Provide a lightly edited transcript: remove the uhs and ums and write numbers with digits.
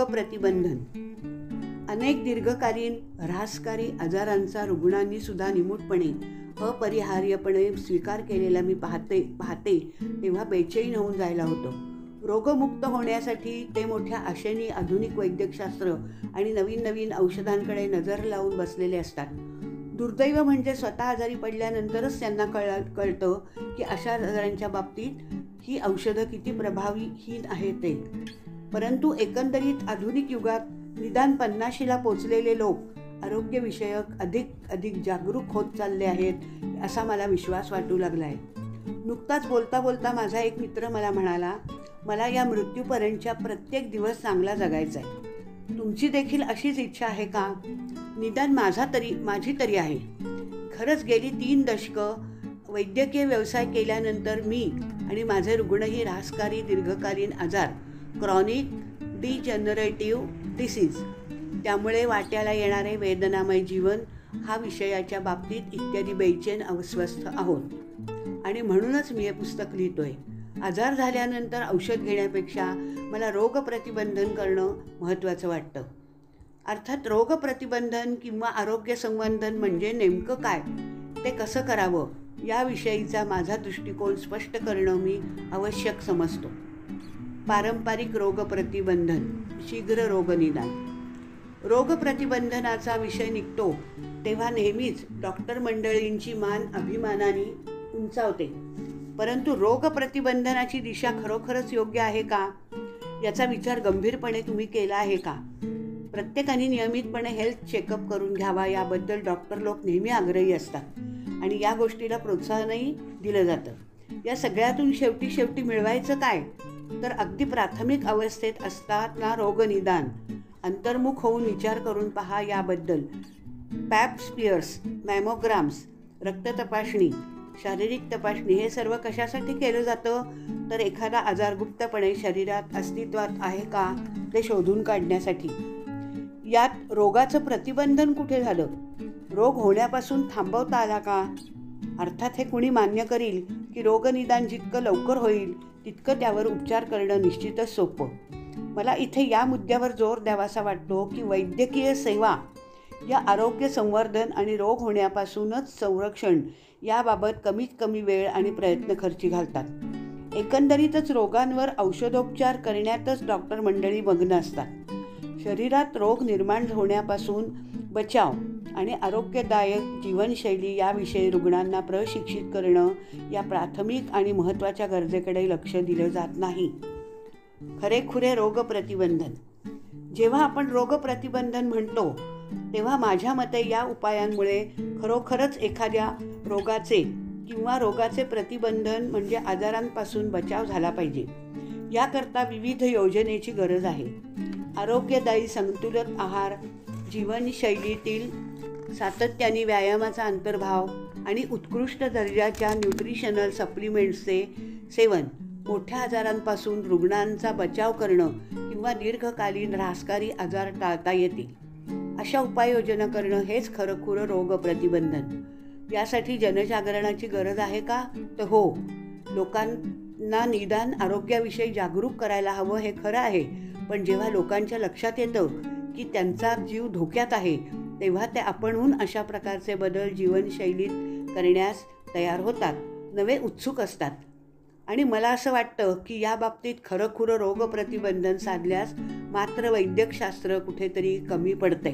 प्रतिबंधन अनेक दीर्घकालीन ऱ्हासकारी आजारांचा रुग्णांनी सुद्धा निमूटपणे अपरिहार्यपणे स्वीकार केलेला मी पाहते तेव्हा बेचैन होऊन जायला होतं. रोगमुक्त होण्यासाठी ते मोठ्या आशेने आधुनिक वैद्यकशास्त्र आणि नवीन औषधांकडे नजर लावून बसलेले असतात. दुर्दैव म्हणजे स्वतः आजारी पडल्यानंतरच त्यांना कळतं की अशा आजारांच्या बाबतीत ही औषधं किती प्रभावीहीन आहेत ते. परंतु एकंदरीत आधुनिक युगात निदान 50शीला पोचलेले लोक आरोग्यविषयक अधिक जागरूक होत चालले आहेत असा मला विश्वास वाटू लागला आहे. नुकताच बोलता माझा एक मित्र मला म्हणाला, मला या मृत्यूपर्यंतच्या प्रत्येक दिवस चांगला जगायचा आहे. तुमची देखील अशीच इच्छा आहे का? निदान माझी तरी आहे. खरंच गेली 3 दशकं वैद्यकीय व्यवसाय केल्यानंतर मी आणि माझे रुग्णही ऱ्हासकारी दीर्घकालीन आजार, क्रॉनिक डिजनरेटिव्ह डिसीज, त्यामुळे वाट्याला येणारे वेदनामय जीवन हा विषयाच्या बाबतीत इत्यादी बेचैन अस्वस्थ आहोत. आणि म्हणूनच मी हे पुस्तक लिहितोय. आजार झाल्यानंतर औषध घेण्यापेक्षा मला रोग प्रतिबंधन करणं महत्त्वाचं वाटतं. अर्थात रोग प्रतिबंधन किंवा आरोग्य संवर्धन म्हणजे नेमकं काय, ते कसं करावं याविषयीचा माझा दृष्टिकोन स्पष्ट करणं मी आवश्यक समजतो. पारंपरिक रोग प्रतिबंधन, शीघ्र रोगनिदान. रोग प्रतिबंधनाचा विषय निघतो तेव्हा नेहमीच डॉक्टर मंडळींची मान अभिमानाने उंचावते. परंतु रोग प्रतिबंधनाची दिशा खरोखरच योग्य आहे का याचा विचार गंभीरपणे तुम्ही केला आहे का? प्रत्येकाने नियमितपणे हेल्थ चेकअप करून घ्यावा याबद्दल डॉक्टर लोक नेहमी आग्रही असतात आणि या गोष्टीला प्रोत्साहनही दिलं जातं. या सगळ्यातून शेवटी मिळवायचं काय? तर अगदी प्राथमिक अवस्थेत असताना रोगनिदान, अंतर्मुख होऊन विचार करून पहा याबद्दल. पॅप स्मिअर्स, मॅमोग्राम्स, रक्त तपासणी, शारीरिक तपासणी हे सर्व कशासाठी केलं जातं? तर एखादा आजार गुप्तपणे शरीरात अस्तित्वात आहे का ते शोधून काढण्यासाठी. यात रोगाचं प्रतिबंधन कुठे झालं? रोग होण्यापासून थांबवता आला का? अर्थात हे कुणी मान्य करील की रोगनिदान जितकं लवकर होईल तितकं त्यावर उपचार करणं निश्चितच सोपं. मला इथे या मुद्द्यावर जोर द्यावासा वाटतो की वैद्यकीय सेवा या आरोग्य संवर्धन आणि रोग होण्यापासूनच संरक्षण याबाबत कमीत कमी वेळ आणि प्रयत्न खर्ची घालतात. एकंदरीतच रोगांवर औषधोपचार करण्यातच डॉक्टर मंडळी मग्न असतात. शरीरात रोग निर्माण होण्यापासून बचाव आणि आरोग्यदायक जीवनशैली याविषयी रुग्णांना प्रशिक्षित करणं या प्राथमिक आणि महत्त्वाच्या गरजेकडे लक्ष दिलं जात नाही. खरेखुरे रोग प्रतिबंधन. जेव्हा आपण रोग प्रतिबंधन म्हणतो तेव्हा माझ्या मते या उपायांमुळे खरोखरच एखाद्या रोगाचे प्रतिबंधन म्हणजे आजारांपासून बचाव झाला पाहिजे. याकरता विविध योजनेची गरज आहे. आरोग्यदायी संतुलित आहार, जीवनशैलीतील सातत्याने व्यायामाचा अंतर्भाव आणि उत्कृष्ट दर्जाच्या न्यूट्रिशनल सप्लिमेंट्सचे सेवन मोठ्या आजारांपासून रुग्णांचा बचाव करणं किंवा दीर्घकालीन ऱ्हासकारी आजार टाळता येतील अशा उपाययोजना करणं हेच खरंखुरं रोग प्रतिबंधन. यासाठी जनजागरणाची गरज आहे का? तर हो. लोकांना निदान आरोग्याविषयी जागरूक करायला हवं हे खरं आहे. पण जेव्हा लोकांच्या लक्षात येतं की त्यांचा जीव धोक्यात आहे तेव्हा ते आपणहून अशा प्रकारचे बदल जीवनशैलीत करण्यास तयार होतात, नवे उत्सुक असतात. आणि मला असं वाटतं की या बाबतीत खरंखुरं रोग प्रतिबंधन साधल्यास मात्र वैद्यकशास्त्र कुठेतरी कमी पडते.